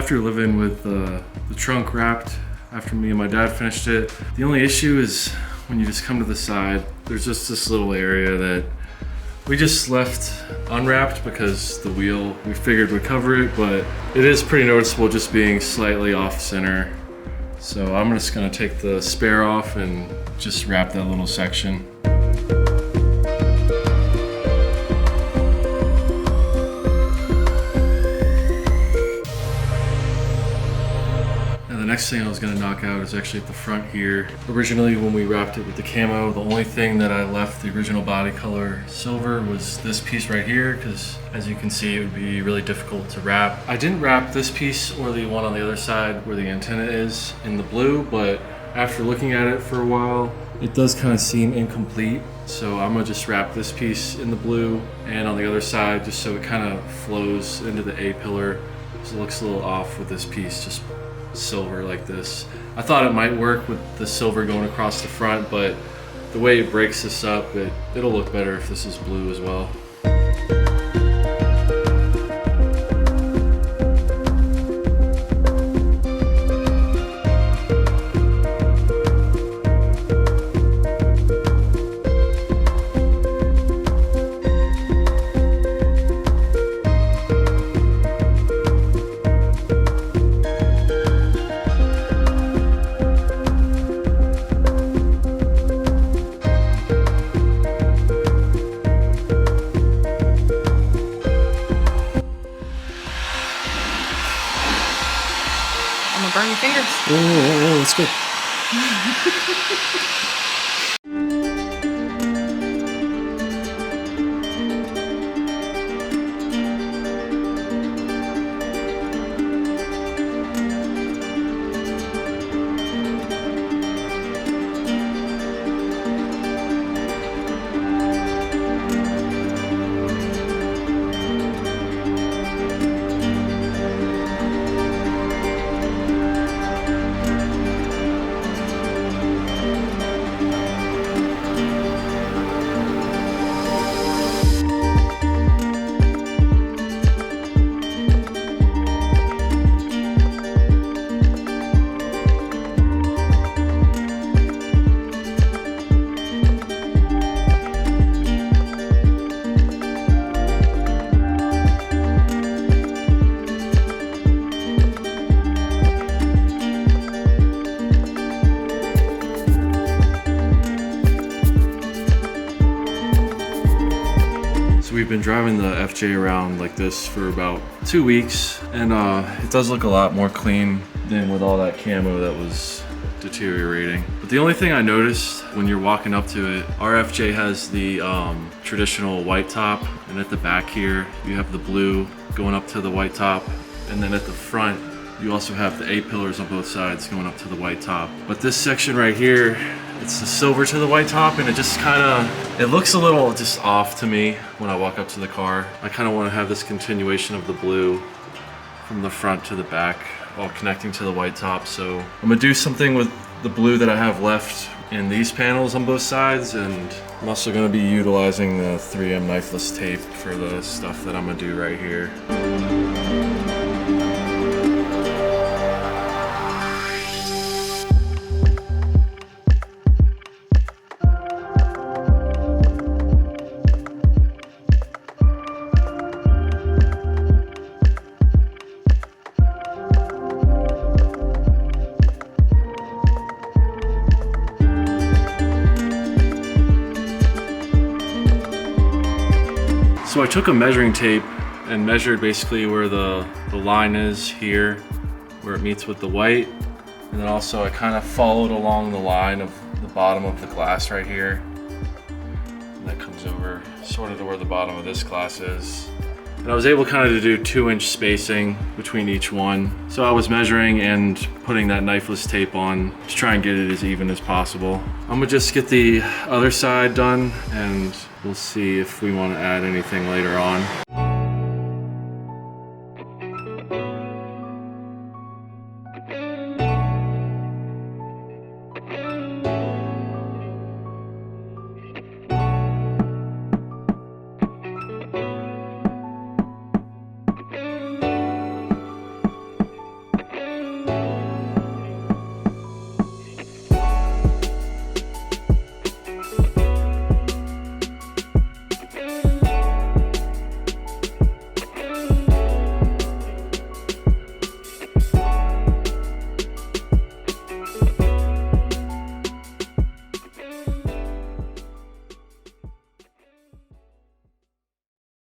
after living with the trunk wrapped after me and my dad finished it. The only issue is when you just come to the side, there's just this little area that we just left unwrapped because the wheel we figured would cover it, but it is pretty noticeable just being slightly off center. So I'm just gonna take the spare off and just wrap that little section. The next thing I was gonna knock out is actually at the front here. Originally, when we wrapped it with the camo, the only thing that I left the original body color silver was this piece right here, because as you can see, it would be really difficult to wrap. I didn't wrap this piece or the one on the other side where the antenna is in the blue, but after looking at it for a while, it does kind of seem incomplete. So I'm gonna just wrap this piece in the blue and on the other side, just so it kind of flows into the A pillar. So it looks a little off with this piece, just silver like this. I thought it might work with the silver going across the front, but the way it breaks this up, it'll look better if this is blue as well. I'm gonna burn your fingers. Oh, that's good. We've been driving the FJ around like this for about 2 weeks, and it does look a lot more clean than with all that camo that was deteriorating. But the only thing I noticed when you're walking up to it, our FJ has the traditional white top, and at the back here you have the blue going up to the white top, and then at the front you also have the A pillars on both sides going up to the white top. But this section right here, it's the silver to the white top, and it just kind of, it looks a little just off to me when I walk up to the car. I kind of want to have this continuation of the blue from the front to the back, all connecting to the white top. So I'm gonna do something with the blue that I have left in these panels on both sides, and I'm also gonna be utilizing the 3M knifeless tape for the stuff that I'm gonna do right here. So I took a measuring tape and measured basically where the line is here, where it meets with the white. And then also I kind of followed along the line of the bottom of the glass right here. And that comes over sort of to where the bottom of this glass is. And I was able kind of to do 2-inch spacing between each one. So I was measuring and putting that knifeless tape on to try and get it as even as possible. I'm gonna just get the other side done, and we'll see if we want to add anything later on.